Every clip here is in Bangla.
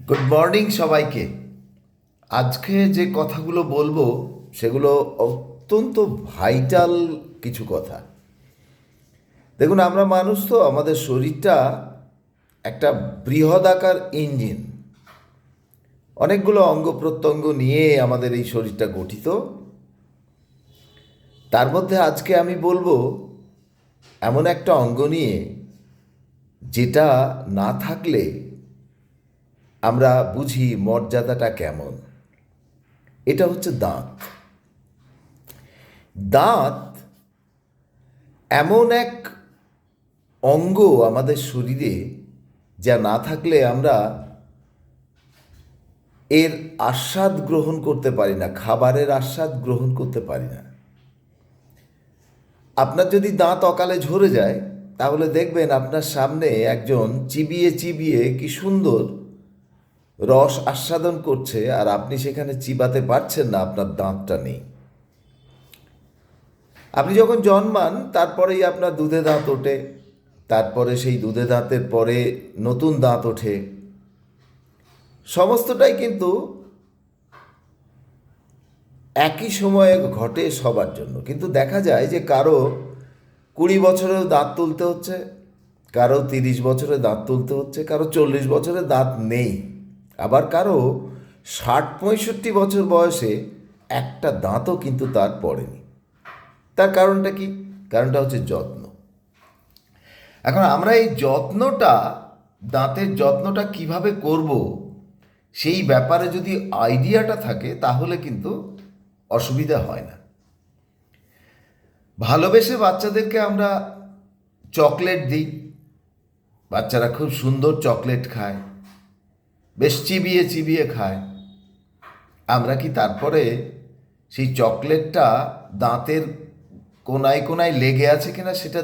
গুড মর্নিং সবাইকে। আজকে যে কথাগুলো বলবো সেগুলো অত্যন্ত ভাইটাল কিছু কথা। দেখুন, আমরা মানুষ তো, আমাদের শরীরটা একটা বৃহদাকার ইঞ্জিন। অনেকগুলো অঙ্গ প্রত্যঙ্গ নিয়ে আমাদের এই শরীরটা গঠিত। তার মধ্যে আজকে আমি বলবো এমন একটা অঙ্গ নিয়ে যেটা না থাকলে আমরা বুঝি মর্যাদাটা কেমন। এটা হচ্ছে দাঁত। দাঁত এমন এক অঙ্গ আমাদের শরীরে, যা না থাকলে আমরা এর আস্বাদ গ্রহণ করতে পারি না, খাবারের আস্বাদ গ্রহণ করতে পারি না। আপনার যদি দাঁত অকালে ঝরে যায়, তাহলে দেখবেন আপনার সামনে একজন চিবিয়ে চিবিয়ে কি সুন্দর রস আস্বাদন করছে, আর আপনি সেখানে চিবাতে পারছেন না, আপনার দাঁতটা নেই। আপনি যখন জন্মান, তারপরেই আপনার দুধে দাঁত ওঠে, তারপরে সেই দুধে দাঁতের পরে নতুন দাঁত ওঠে। সমস্তটাই কিন্তু একই সময়ে ঘটে সবার জন্য। কিন্তু দেখা যায় যে কারো 20 বছরেও দাঁত তুলতে হচ্ছে, কারো 30 বছরে দাঁত তুলতে হচ্ছে, কারো 40 বছরে দাঁত নেই, আবার কারো 60-65 বছর বয়সে একটা দাঁতও কিন্তু তার পড়েনি। তার কারণটা কি? কারণটা হচ্ছে যত্ন। এখন আমরা এই যত্নটা, দাঁতের যত্নটা কিভাবে করব, সেই ব্যাপারে যদি আইডিয়াটা থাকে, তাহলে কিন্তু অসুবিধা হয় না। ভালোবেসে বাচ্চাদেরকে আমরা চকলেট দিই, বাচ্চারা খুব সুন্দর চকলেট খায়, বেশ চিবিয়ে চিবিয়ে খায়। আমরা কি তারপরে সেই চকলেটটা দাঁতের কোনায় কোনায় লেগে আছে কিনা সেটা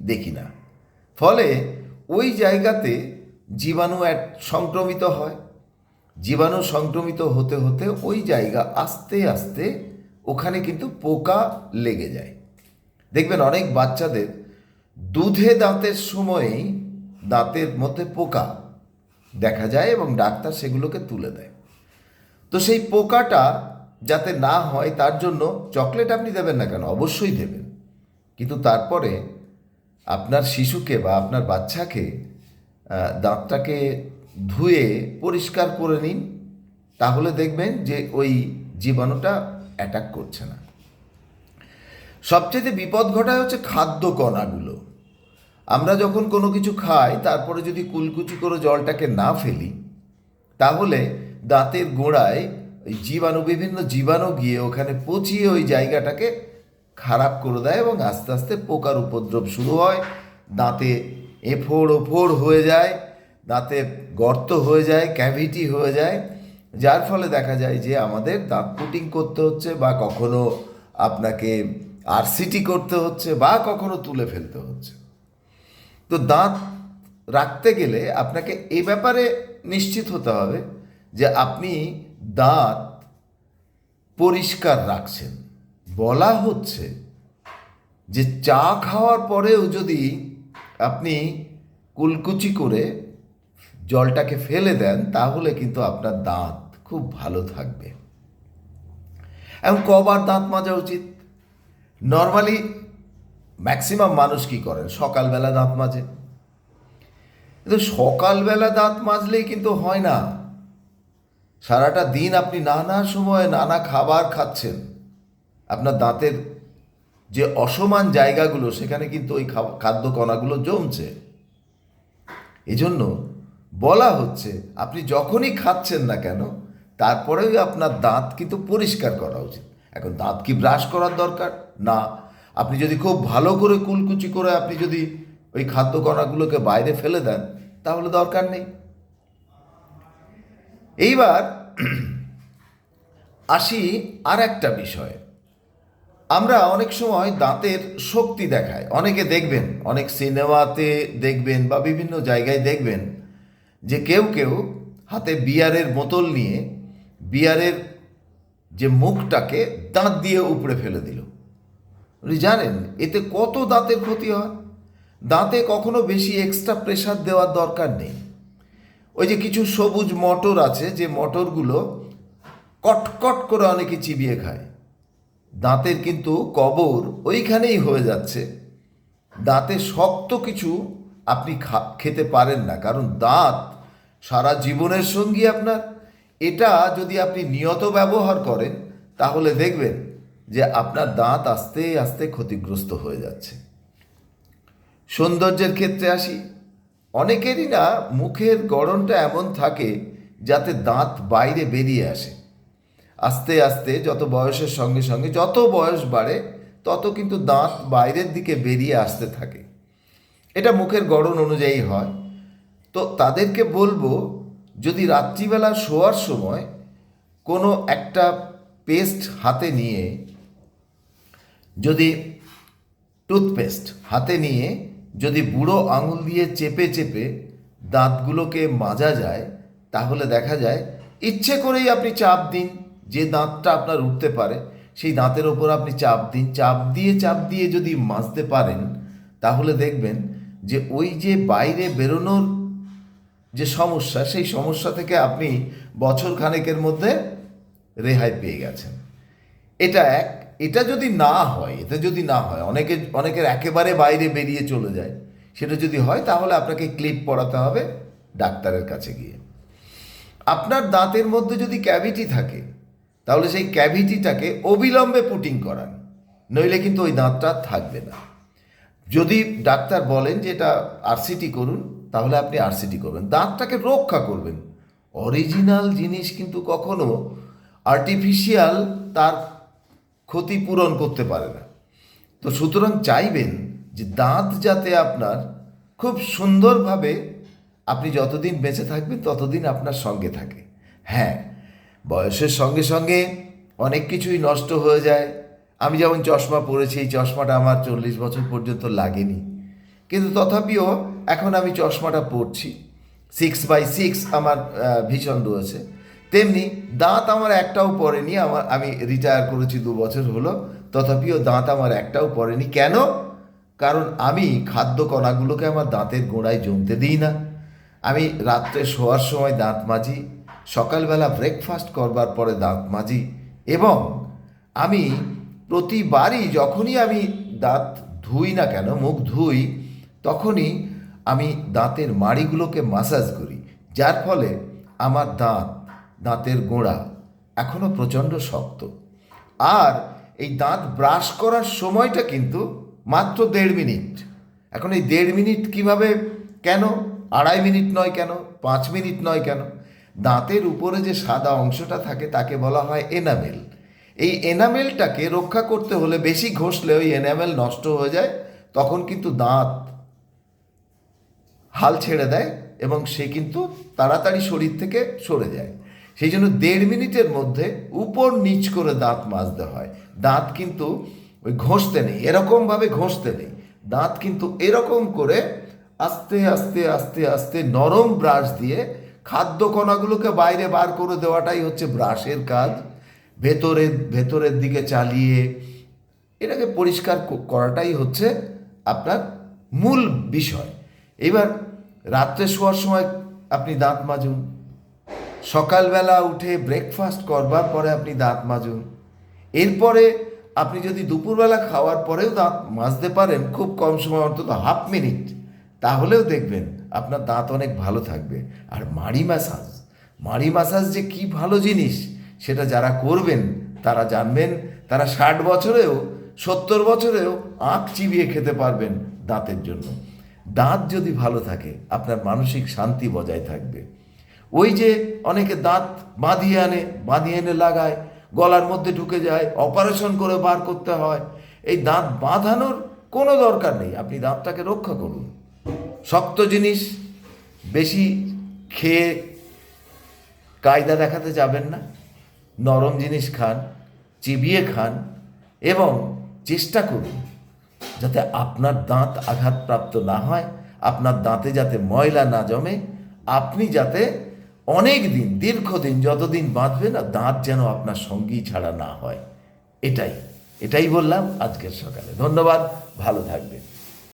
দেখি না। ফলে ওই জায়গাতে জীবাণু সংক্রমিত হয়। জীবাণু সংক্রমিত হতে হতে ওই জায়গা আস্তে আস্তে ওখানে কিন্তু পোকা লেগে যায়। দেখবেন অনেক বাচ্চাদের দুধে দাঁতের সময়েই দাঁতের মধ্যে পোকা দেখা যায় এবং ডাক্তার সেগুলোকে তুলে দেয়। তো সেই পোকাটা যাতে না হয়, তার জন্য চকলেট আপনি দেবেন না কেন, অবশ্যই দেবেন, কিন্তু তারপরে আপনার শিশুকে বা আপনার বাচ্চাকে দাঁতটাকে ধুয়ে পরিষ্কার করে নিন, তাহলে দেখবেন যে ওই জীবাণুটা অ্যাটাক করছে না। সবচেয়ে বিপদ ঘটায় হচ্ছে খাদ্য কণাগুলো। আমরা যখন কোনো কিছু খাই, তারপরে যদি কুলকুচি করে জলটাকে না ফেলি, তাহলে দাঁতের গোড়ায় ওই বিভিন্ন জীবাণু গিয়ে ওখানে পচিয়ে ওই জায়গাটাকে খারাপ করে দেয় এবং আস্তে আস্তে পোকার উপদ্রব শুরু হয়। দাঁতে এফোড় ওফোড় হয়ে যায়, দাঁতে গর্ত হয়ে যায়, ক্যাভিটি হয়ে যায়, যার ফলে দেখা যায় যে আমাদের দাঁত পুটিং করতে হচ্ছে, বা কখনো আপনাকে আরসিটি করতে হচ্ছে, বা কখনো তুলে ফেলতে হচ্ছে। তো দাঁত রাখতে গেলে আপনাকে এই ব্যাপারে নিশ্চিত হতে হবে যে আপনি দাঁত পরিষ্কার রাখছেন। বলা হচ্ছে যে চা খাওয়ার পরেও যদি আপনি কুলকুচি করে জলটাকে ফেলে দেন, তাহলে কিন্তু আপনার দাঁত খুব ভালো থাকবে। এখন কবার দাঁত মাজা উচিত? নর্মালি ম্যাক্সিমাম মানুষ কি করেন, সকালবেলা দাঁত মাজে। কিন্তু সকালবেলা দাঁত মাজলেই কিন্তু হয় না। সারাটা দিন আপনি নানা সময়ে নানা খাবার খাচ্ছেন, আপনার দাঁতের যে অসমান জায়গাগুলো, সেখানে কিন্তু ওই খাদ্য কণাগুলো জমছে। এজন্য বলা হচ্ছে আপনি যখনই খাচ্ছেন না কেন, তারপরেও আপনার দাঁত কিন্তু পরিষ্কার করা উচিত। এখন দাঁত কি ব্রাশ করার দরকার? না। আপনি যদি খুব ভালো করে কুলকুচি করে আপনি যদি ওই খাদ্য কণাগুলোকে বাইরে ফেলে দেন, তাহলে দরকার নেই। এইবার আসি আর একটা বিষয়। আমরা অনেক সময় দাঁতের শক্তি দেখায়, অনেকে দেখবেন, অনেক সিনেমাতে দেখবেন বা বিভিন্ন জায়গায় দেখবেন যে কেউ কেউ হাতে বিয়ারের বোতল নিয়ে বিয়ারের যে মুখটাকে দাঁত দিয়ে উপড়ে ফেলে দিল। আপনি জানেন এতে কত দাঁতের ক্ষতি হয়? দাঁতে কখনো বেশি এক্সট্রা প্রেশার দেওয়ার দরকার নেই। ওই যে কিছু সবুজ মটর আছে, যে মটরগুলো কটকট করে অনেকে চিবিয়ে খায়, দাঁতের কিন্তু কবর ওইখানেই হয়ে যাচ্ছে। দাঁতে শক্ত কিছু আপনি খেতে পারেন না, কারণ দাঁত সারা জীবনের সঙ্গী আপনার। এটা যদি আপনি নিয়ত ব্যবহার করেন তাহলে দেখবেন যে আপনার দাঁত আস্তে আস্তে ক্ষতিগ্রস্ত হয়ে যাচ্ছে। সৌন্দর্যের ক্ষেত্রে আসি, অনেকেরই না মুখের গড়নটা এমন থাকে যাতে দাঁত বাইরে বেরিয়ে আসে। আস্তে আস্তে যত বয়সের সঙ্গে সঙ্গে যত বয়স বাড়ে তত কিন্তু দাঁত বাইরের দিকে বেরিয়ে আসতে থাকে। এটা মুখের গড়ন অনুযায়ী হয়। তো তাদেরকে বলবো, যদি রাত্রিবেলা শোয়ার সময় কোনো একটা পেস্ট হাতে নিয়ে, যদি টুথপেস্ট হাতে নিয়ে যদি বুড়ো আঙুল দিয়ে চেপে চেপে দাঁতগুলোকে মাজা যায়, তাহলে দেখা যায় ইচ্ছে করেই আপনি চাপ দিন, যে দাঁতটা আপনার উঠতে পারে সেই দাঁতের ওপর আপনি চাপ দিন, চাপ দিয়ে যদি মাজতে পারেন তাহলে দেখবেন যে ওই যে বাইরে বেরোনোর যে সমস্যা, সেই সমস্যা থেকে আপনি বছর খানেকের মধ্যে রেহাই পেয়ে গেছেন। এটা যদি না হয়, অনেকের একেবারে বাইরে বেরিয়ে চলে যায়, সেটা যদি হয় তাহলে আপনাকে ক্লিপ পরাতে হবে ডাক্তারের কাছে গিয়ে। আপনার দাঁতের মধ্যে যদি ক্যাভিটি থাকে তাহলে সেই ক্যাভিটিটাকে অবিলম্বে পুটিং করান, নইলে কিন্তু ওই দাঁতটা থাকবে না। যদি ডাক্তার বলেন যে এটা আরসিটি করুন, তাহলে আপনি আরসিটি করবেন, দাঁতটাকে রক্ষা করবেন। অরিজিনাল জিনিস কিন্তু কখনো আর্টিফিশিয়াল তার ক্ষতিপূরণ করতে পারে না। তো সুতরাং চাইবেন যে দাঁত যাতে আপনার খুব সুন্দরভাবে, আপনি যতদিন বেঁচে থাকবেন ততদিন আপনার সঙ্গে থাকে। হ্যাঁ, বয়সের সঙ্গে সঙ্গে অনেক কিছুই নষ্ট হয়ে যায়। আমি যেমন চশমা পরেছি, এই চশমাটা আমার 40 বছর পর্যন্ত লাগেনি, কিন্তু তথাপিও এখন আমি চশমাটা পরছি। 6/6 আমার ভীষণ রয়েছে। তেমনি দাঁত আমার একটাও পড়েনি, আমি রিটায়ার করেছি 2 বছর হলো, তথাপিও দাঁত আমার একটাও পড়েনি। কেন? কারণ আমি খাদ্য কণাগুলোকে আমার দাঁতের গোড়ায় জমতে দিই না। আমি রাত্রে শোয়ার সময় দাঁত মাজি, সকালবেলা ব্রেকফাস্ট করবার পরে দাঁত মাজি, এবং আমি প্রতিবারই যখনই আমি দাঁত ধুই না কেন, মুখ ধুই, তখনই আমি দাঁতের মাড়িগুলোকে মাসাজ করি, যার ফলে আমার দাঁতের গোড়া এখনও প্রচণ্ড শক্ত। আর এই দাঁত ব্রাশ করার সময়টা কিন্তু মাত্র 1.5 মিনিট। এখন এই 1.5 মিনিট কীভাবে, কেন 2.5 মিনিট নয় কেন, 5 মিনিট নয় কেন? দাঁতের উপরে যে সাদা অংশটা থাকে তাকে বলা হয় এনামেল। এই এনামেলটাকে রক্ষা করতে হলে বেশি ঘষলে ওই এনামেল নষ্ট হয়ে যায়, তখন কিন্তু দাঁত হাল ছেড়ে দেয় এবং সে কিন্তু তাড়াতাড়ি শরীর থেকে সরে যায়। সেই জন্য 1.5 মিনিটের মধ্যে উপর নিচ করে দাঁত মাজতে হয়। দাঁত কিন্তু ওই ঘষতে নেই, এরকমভাবে ঘষতে নেই, দাঁত কিন্তু এরকম করে আস্তে আস্তে আস্তে আস্তে নরম ব্রাশ দিয়ে খাদ্য কণাগুলোকে বাইরে বার করে দেওয়াটাই হচ্ছে ব্রাশের কাজ। ভেতরের দিকে চালিয়ে এটাকে পরিষ্কার করাটাই হচ্ছে আপনার মূল বিষয়। এবার রাত্রে শোয়ার সময় আপনি দাঁত মাজুন, সকালবেলা উঠে ব্রেকফাস্ট করবার পরে আপনি দাঁত মাজুন, এরপরে আপনি যদি দুপুরবেলা খাওয়ার পরেও দাঁত মাজতে পারেন খুব কম সময়, অন্তত 1/2 মিনিট, তাহলেও দেখবেন আপনার দাঁত অনেক ভালো থাকবে। আর মাড়ি মাসাজ যে কি ভালো জিনিস, সেটা যারা করবেন তারা জানবেন। তারা 60 বছরেও 70 বছরেও আঁখ চিবিয়ে খেতে পারবেন দাঁতের জন্য। দাঁত যদি ভালো থাকে আপনার মানসিক শান্তি বজায় থাকবে। ওই যে অনেকে দাঁত বাঁধিয়ে এনে লাগায়, গলার মধ্যে ঢুকে যায়, অপারেশন করে বার করতে হয়। এই দাঁত বাঁধানোর কোনো দরকার নেই, আপনি দাঁতটাকে রক্ষা করুন। শক্ত জিনিস বেশি খেয়ে কায়দা দেখাতে যাবেন না, নরম জিনিস খান, চিবিয়ে খান, এবং চেষ্টা করুন যাতে আপনার দাঁত আঘাতপ্রাপ্ত না হয়, আপনার দাঁতে যাতে ময়লা না জমে, আপনি যাতে অনেক দিন, দীর্ঘদিন, যতদিন বাঁচবে না, দাঁত যেন আপনার সঙ্গী ছাড়া না হয়। এটাই বললাম আজকের সকালে। ধন্যবাদ, ভালো থাকবেন।